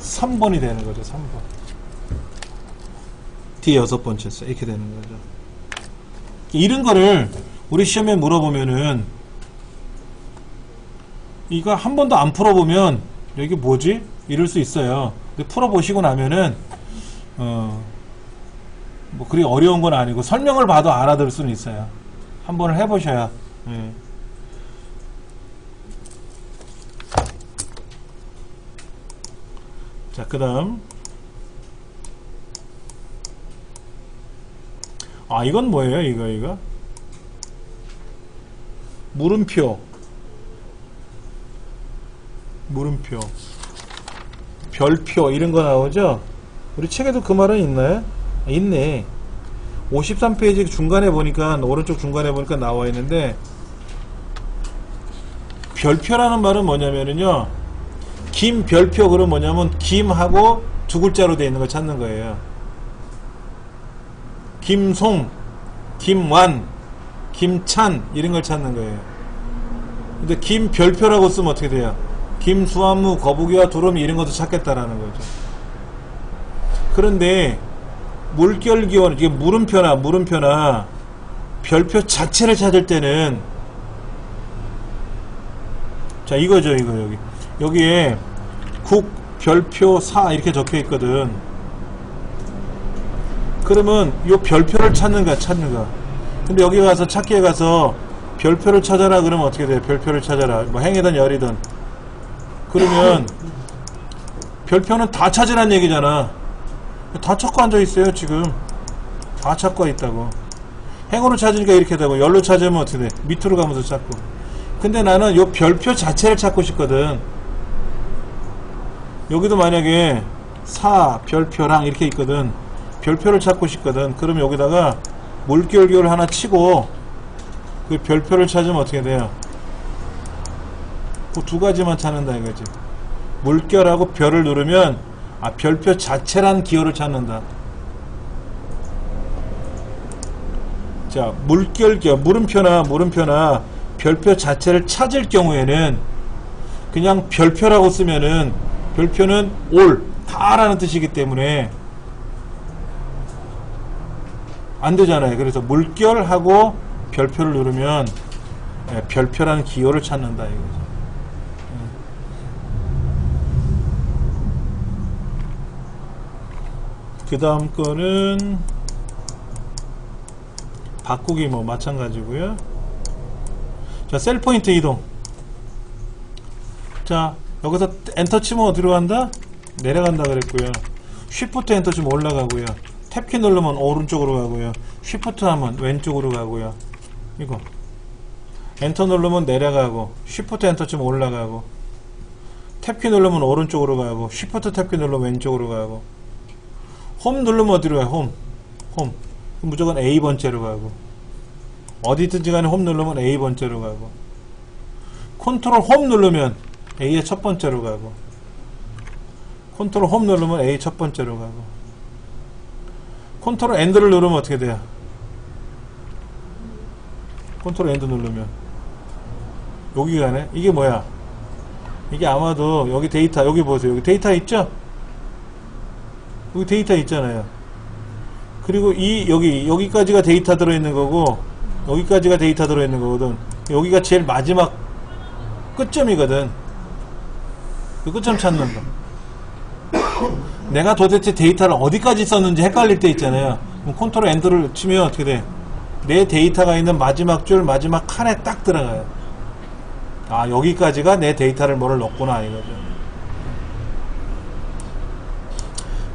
3번이 되는 거죠. 3번. D 6번째 셀 이렇게 되는 거죠. 이런 거를 우리 시험에 물어보면은 이거 한 번도 안 풀어보면 이게 뭐지? 이럴 수 있어요. 근데 풀어보시고 나면은 뭐 그리 어려운 건 아니고 설명을 봐도 알아들을 수는 있어요. 한 번을 해보셔야. 예. 자, 그 다음 이건 뭐예요? 이거 물음표 별표 이런 거 나오죠? 우리 책에도 그 말은 있나요? 있네. 53페이지 중간에 보니까, 오른쪽 중간에 보니까 나와 있는데, 별표라는 말은 뭐냐면은요, 김별표, 그럼 뭐냐면 김하고 두 글자로 되어 있는 걸 찾는 거예요. 김송, 김완, 김찬 이런 걸 찾는 거예요. 근데 김별표라고 쓰면 어떻게 돼요? 김수화무, 거북이와 두루미 이런 것도 찾겠다라는 거죠. 그런데 물결기원, 이게 물음표나 별표 자체를 찾을 때는, 자, 이거죠. 여기에 국, 별표, 사 이렇게 적혀 있거든. 그러면 이 별표를 찾는 거야. 근데 여기 가서 찾기에 가서 별표를 찾아라 그러면 어떻게 돼요? 별표를 찾아라. 뭐 행이든 열이든. 그러면 별표는 다 찾으란 얘기잖아. 다 찾고 앉아있어요. 지금 다 찾고 있다고. 행으로 찾으니까 이렇게 되고, 열로 찾으면 어떻게 돼? 밑으로 가면서 찾고. 근데 나는 요 별표 자체를 찾고 싶거든. 여기도 만약에 사, 별표랑 이렇게 있거든. 별표를 찾고 싶거든. 그럼 여기다가 물결기호를 하나 치고 그 별표를 찾으면 어떻게 돼요? 그 두 가지만 찾는다 이거지. 물결하고 별을 누르면 별표 자체란 기호를 찾는다. 자, 물결기호, 물음표나 별표 자체를 찾을 경우에는 그냥 별표라고 쓰면은, 별표는 올, 다라는 뜻이기 때문에 안 되잖아요. 그래서 물결하고 별표를 누르면 별표라는 기호를 찾는다 이거죠. 그 다음 거는 바꾸기 뭐 마찬가지고요. 자, 셀 포인트 이동. 자, 여기서 엔터 치면 어디로 간다? 내려간다 그랬고요. 쉬프트 엔터 치면 올라가고요. 탭키 누르면 오른쪽으로 가고요. 쉬프트 하면 왼쪽으로 가고요. 이거 엔터 누르면 내려가고, 쉬프트 엔터 치면 올라가고, 탭키 누르면 오른쪽으로 가고, 쉬프트 탭키 누르면 왼쪽으로 가고, 홈 누르면 어디로 가요? 홈 무조건 A번째로 가고, 어디든지 간에 홈 누르면 A번째로 가고, 컨트롤 홈 누르면 A의 첫 번째로 가고, 컨트롤 홈 누르면 A 첫 번째로 가고, 컨트롤 엔드를 누르면 어떻게 돼요? 컨트롤 엔드 누르면 여기 가네? 이게 뭐야? 이게 아마도 여기 데이터, 여기 보세요. 여기 데이터 있죠? 여기 데이터 있잖아요. 그리고 여기까지가 데이터 들어있는 거고, 여기까지가 데이터 들어있는 거거든. 여기가 제일 마지막 끝점이거든. 그 끝점 찾는 거. 내가 도대체 데이터를 어디까지 썼는지 헷갈릴 때 있잖아요. 그럼 컨트롤 엔터를 치면 어떻게 돼? 내 데이터가 있는 마지막 줄, 마지막 칸에 딱 들어가요. 여기까지가 내 데이터를 뭐를 넣었구나 이거죠.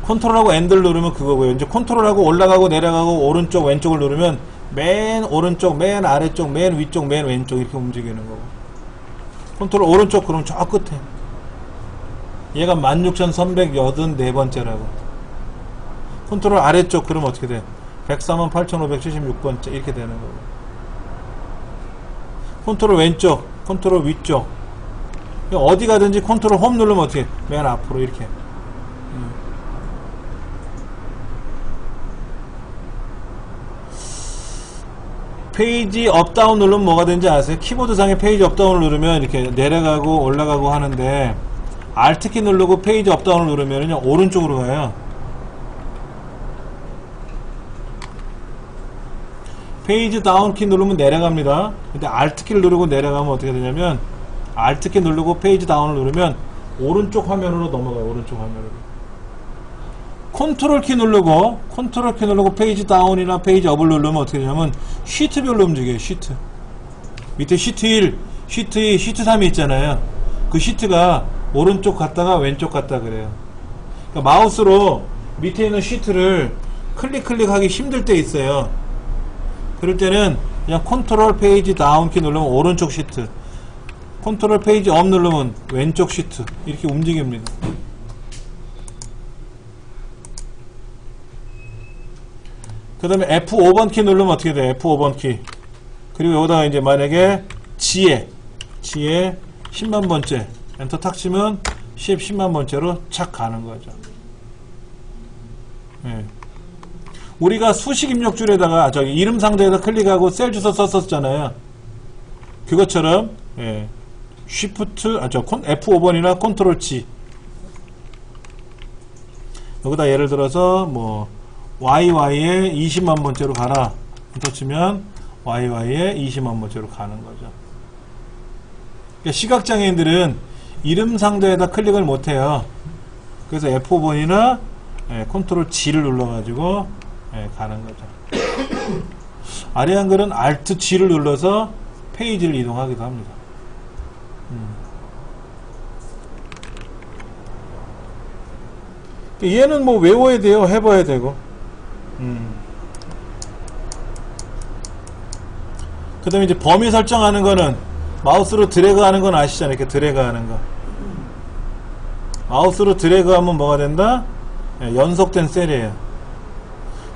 컨트롤하고 엔드를 누르면 그거고요. 이제 컨트롤하고 올라가고 내려가고 오른쪽 왼쪽을 누르면 맨 오른쪽, 맨 아래쪽, 맨 위쪽, 맨 왼쪽 이렇게 움직이는 거고. 컨트롤 오른쪽 그럼 저 끝에. 얘가 16,384번째라고. 컨트롤 아래쪽 그럼 어떻게 돼? 148,576번째 이렇게 되는 거고. 컨트롤 왼쪽, 컨트롤 위쪽. 어디 가든지 컨트롤 홈 누르면 어떻게 해? 맨 앞으로 이렇게. 페이지 업다운 누르면 뭐가 되는지 아세요? 키보드상에 페이지 업다운을 누르면 이렇게 내려가고 올라가고 하는데 Alt키 누르고 페이지 업다운을 누르면 오른쪽으로 가요. 페이지 다운키 누르면 내려갑니다. 근데 Alt키를 누르고 내려가면 어떻게 되냐면 Alt키 누르고 페이지 다운을 누르면 오른쪽 화면으로 넘어가요. 오른쪽 화면으로. 컨트롤키 누르고 페이지 다운이나 페이지 업을 누르면 어떻게 되냐면 시트별로 움직여요. 시트 밑에 시트 1, 시트 2, 시트 3이 있잖아요. 그 시트가 오른쪽 갔다가 왼쪽 갔다 그래요. 그러니까 마우스로 밑에 있는 시트를 클릭하기 힘들 때 있어요. 그럴 때는 그냥 컨트롤 페이지 다운키 누르면 오른쪽 시트, 컨트롤 페이지 업 누르면 왼쪽 시트 이렇게 움직입니다. 그 다음에 F5번 키 누르면 어떻게 돼? F5번 키. 그리고 여기다가 이제 만약에 지혜 10만 번째 엔터 탁 치면 10만 번째로 착 가는 거죠. 예. 우리가 수식 입력줄에다가 저기 이름 상자에다 클릭하고 셀 주소 썼었잖아요. 그것처럼 예. F5번이나 컨트롤 G. 여기다 예를 들어서 뭐 YY에 20만 번째로 가라. 엔터 치면 YY에 20만 번째로 가는 거죠. 그러니까 시각장애인들은 이름 상자에다 클릭을 못해요. 그래서 F5번이나 컨트롤 G를 눌러가지고 가는 거죠. 아래 한글은 Alt G를 눌러서 페이지를 이동하기도 합니다. 얘는 뭐 외워야 돼요. 해봐야 되고. 그 다음에 이제 범위 설정하는 거는 마우스로 드래그 하는 건 아시잖아요. 이렇게 드래그 하는 거. 마우스로 드래그 하면 뭐가 된다? 연속된 셀이에요.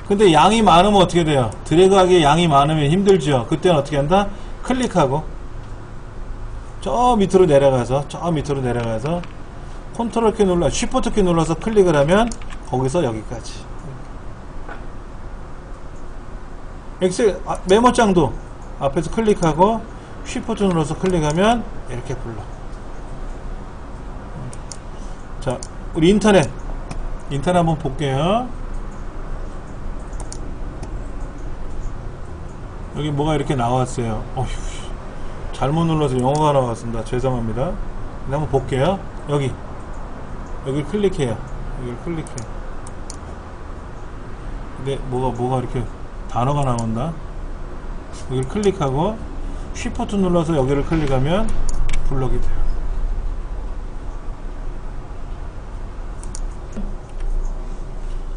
근데 양이 많으면 어떻게 돼요? 드래그 하기에 양이 많으면 힘들죠. 그때는 어떻게 한다? 클릭하고 저 밑으로 내려가서 컨트롤 키 눌러 쉬프트 키 눌러서 클릭을 하면 거기서 여기까지. 엑셀 메모장도 앞에서 클릭하고 쉬프트 눌러서 클릭하면 이렇게 불러. 자, 우리 인터넷 한번 볼게요. 여기 뭐가 이렇게 나왔어요. 어휴, 잘못 눌러서 영어가 나왔습니다. 죄송합니다. 한번 볼게요. 여기를 클릭해요. 여기를 클릭해요. 근데 뭐가 이렇게 단어가 나온다. 여기를 클릭하고 쉬프트 눌러서 여기를 클릭하면 블럭이 돼요.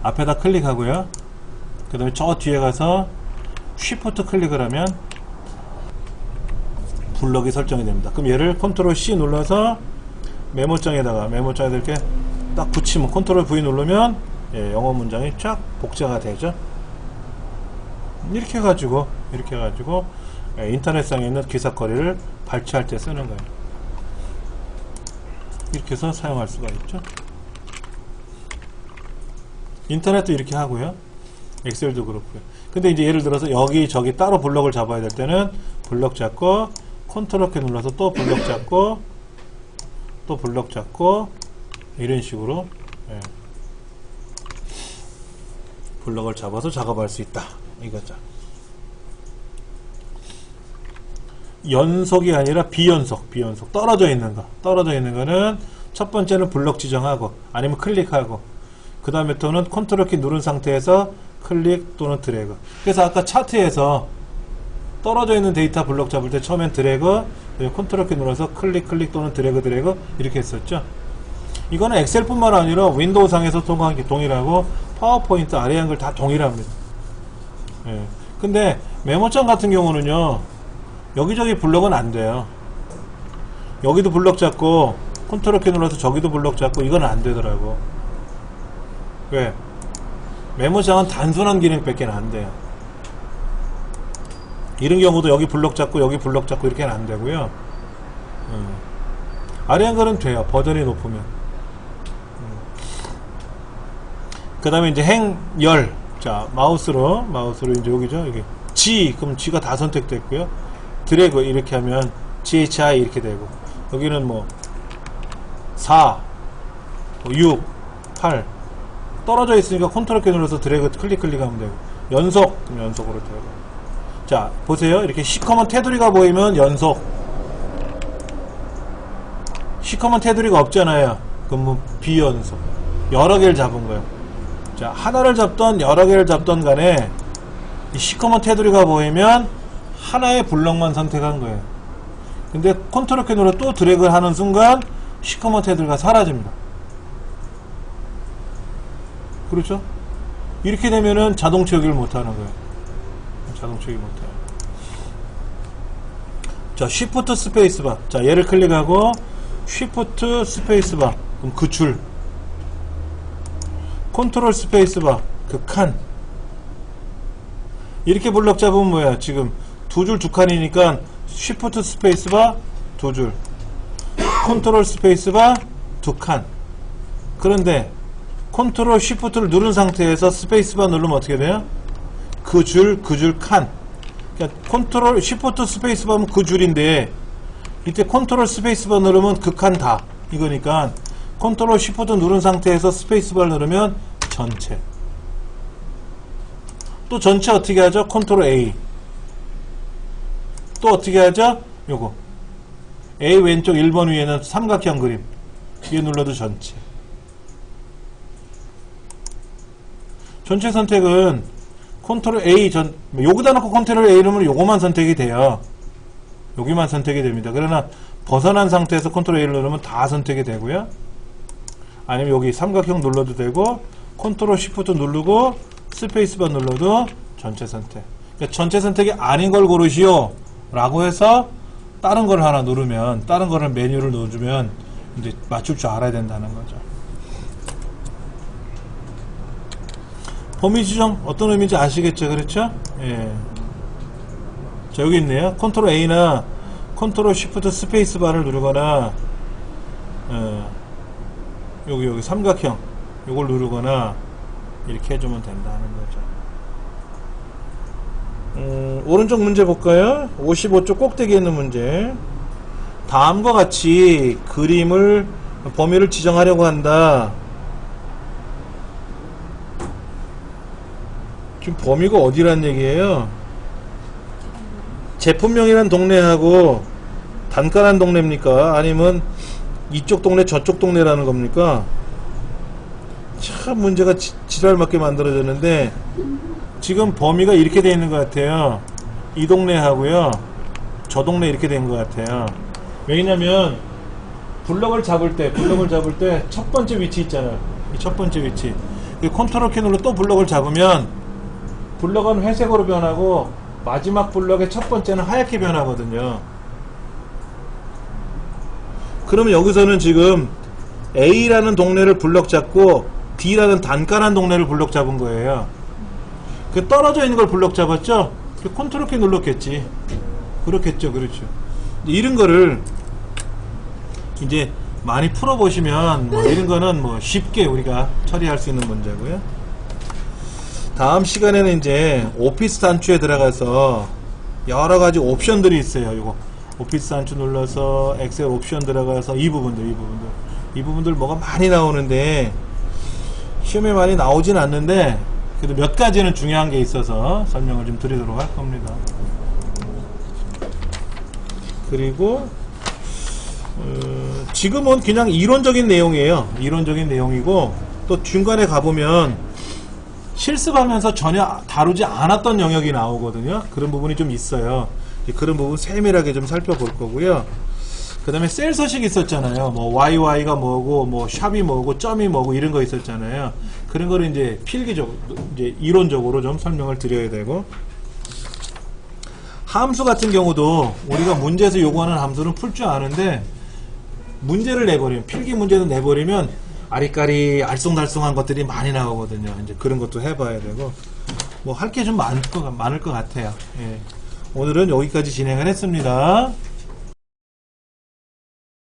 앞에다 클릭하고요. 그 다음에 저 뒤에 가서 쉬프트 클릭을 하면 블럭이 설정이 됩니다. 그럼 얘를 컨트롤 C 눌러서 메모장에다가 이렇게 딱 붙이면 컨트롤 V 누르면 영어 문장이 쫙 복제가 되죠. 이렇게 해가지고 인터넷상에 있는 기사거리를 발췌할 때 쓰는 거예요. 이렇게 해서 사용할 수가 있죠. 인터넷도 이렇게 하고요. 엑셀도 그렇고요. 근데 이제 예를 들어서 여기 저기 따로 블럭을 잡아야 될 때는 블럭 잡고 컨트롤 키 눌러서 또 블럭 잡고 또 블럭 잡고 이런 식으로 블럭을 잡아서 작업할 수 있다. 이거죠. 연속이 아니라 비연속. 떨어져 있는 거는 첫 번째는 블럭 지정하고 아니면 클릭하고 그 다음에 또는 컨트롤 키 누른 상태에서 클릭 또는 드래그. 그래서 아까 차트에서 떨어져 있는 데이터 블럭 잡을 때 처음엔 드래그, 컨트롤 키 눌러서 클릭 또는 드래그 이렇게 했었죠. 이거는 엑셀뿐만 아니라 윈도우 상에서 동일하고 파워포인트 아래 한글 다 동일합니다. 근데 메모장 같은 경우는요 여기저기 블럭은 안 돼요. 여기도 블럭 잡고 컨트롤 키 눌러서 저기도 블럭 잡고 이건 안 되더라고. 왜? 메모장은 단순한 기능밖에 안 돼요. 이런 경우도 여기 블럭 잡고 여기 블럭 잡고 이렇게는 안 되고요. 아리안글은 돼요. 버전이 높으면. 그 다음에 이제 행열. 자, 마우스로 이제 여기죠. 여기 G. 그럼 G가 다 선택됐고요. 드래그 이렇게 하면 GHI 이렇게 되고. 여기는 뭐 4, 6, 8. 떨어져 있으니까 컨트롤 키 눌러서 드래그 클릭하면 되고. 연속. 그럼 연속으로 되고. 자, 보세요. 이렇게 시커먼 테두리가 보이면 연속. 시커먼 테두리가 없잖아요. 그럼 뭐 비연속. 여러 개를 잡은 거예요. 자, 하나를 잡던 여러 개를 잡던 간에 이 시커먼 테두리가 보이면 하나의 블럭만 선택한 거예요. 근데 컨트롤 키 눌러 또 드래그를 하는 순간 시커먼 테두리가 사라집니다. 그렇죠? 이렇게 되면은 자동 채우기를 못하는 거예요. 자동 채우기 못해요. 자, 쉬프트 스페이스바. 자, 얘를 클릭하고 쉬프트 스페이스바. 그럼 그 줄. 컨트롤 스페이스바. 그 칸. 이렇게 블럭 잡으면 뭐야? 지금 두 줄 두 칸이니까 쉬프트 스페이스바 두 줄. 컨트롤 스페이스바 두 칸. 그런데 컨트롤 쉬프트를 누른 상태에서 스페이스바 누르면 어떻게 돼요? 그 줄 칸. 그러니까 컨트롤 쉬프트 스페이스바면 그 줄인데 이때 컨트롤 스페이스바 누르면 그 칸 다. 이거니까 컨트롤 쉬프트 누른 상태에서 스페이스바를 누르면 전체. 또 전체 어떻게 하죠? 컨트롤 A. 또 어떻게 하죠? 요거 A 왼쪽 1번 위에는 삼각형 그림. 위에 눌러도 전체. 전체 선택은 컨트롤 A 여기다 놓고 컨트롤 A 누르면 요거만 선택이 돼요. 여기만 선택이 됩니다. 그러나 벗어난 상태에서 컨트롤 A를 누르면 다 선택이 되고요. 아니면 여기 삼각형 눌러도 되고 컨트롤 시프트 누르고 스페이스바 눌러도 전체 선택. 그러니까 전체 선택이 아닌 걸 고르시오 라고 해서 다른 걸 하나 누르면, 다른 거를 메뉴를 넣어주면 이제 맞출 줄 알아야 된다는 거죠. 범위 지정 어떤 의미인지 아시겠죠? 그렇죠? 예. 자, 여기 있네요. 컨트롤 A나 컨트롤 시프트 스페이스 바를 누르거나 여기 삼각형 요걸 누르거나 이렇게 해주면 된다는 거죠. 오른쪽 문제 볼까요? 55쪽 꼭대기에 있는 문제. 다음과 같이 그림을 범위를 지정하려고 한다. 지금 범위가 어디란 얘기예요? 제품명이란 동네하고 단가란 동네입니까? 아니면 이쪽 동네 저쪽 동네라는 겁니까? 참 문제가 지랄맞게 만들어졌는데 지금 범위가 이렇게 되어 있는 것 같아요. 이 동네하고요 저 동네 이렇게 된 것 같아요. 왜냐면 블럭을 잡을 때 첫 번째 위치 있잖아요. 이 첫 번째 위치 컨트롤 키 눌러 또 블럭을 잡으면 블럭은 회색으로 변하고 마지막 블럭의 첫 번째는 하얗게 변하거든요. 그러면 여기서는 지금 A라는 동네를 블럭 잡고 D라는 단가란 동네를 블럭 잡은 거예요. 그 떨어져 있는 걸 블럭 잡았죠? 컨트롤 키 눌렀겠지. 그렇겠죠. 그렇죠. 이런 거를 이제 많이 풀어보시면 뭐 이런 거는 뭐 쉽게 우리가 처리할 수 있는 문제고요. 다음 시간에는 이제 오피스 단추에 들어가서 여러 가지 옵션들이 있어요. 이거 오피스 단추 눌러서 엑셀 옵션 들어가서 이 부분들 뭐가 많이 나오는데 시험에 많이 나오진 않는데 그래도 몇 가지는 중요한 게 있어서 설명을 좀 드리도록 할 겁니다. 그리고 지금은 그냥 이론적인 내용이에요. 이론적인 내용이고 또 중간에 가보면 실습하면서 전혀 다루지 않았던 영역이 나오거든요. 그런 부분이 좀 있어요. 그런 부분 세밀하게 좀 살펴볼 거고요. 그 다음에 셀 서식 있었잖아요. 뭐 YY가 뭐고 뭐 샵이 뭐고 점이 뭐고 이런 거 있었잖아요. 그런 거를 이제 필기적으로 이제 이론적으로 좀 설명을 드려야 되고, 함수 같은 경우도 우리가 문제에서 요구하는 함수는 풀 줄 아는데 문제를 내버리면, 필기 문제도 내버리면 아리까리 알쏭달쏭한 것들이 많이 나오거든요. 이제 그런 것도 해봐야 되고, 뭐 할 게 좀 많을 것 같아요. 예. 오늘은 여기까지 진행을 했습니다.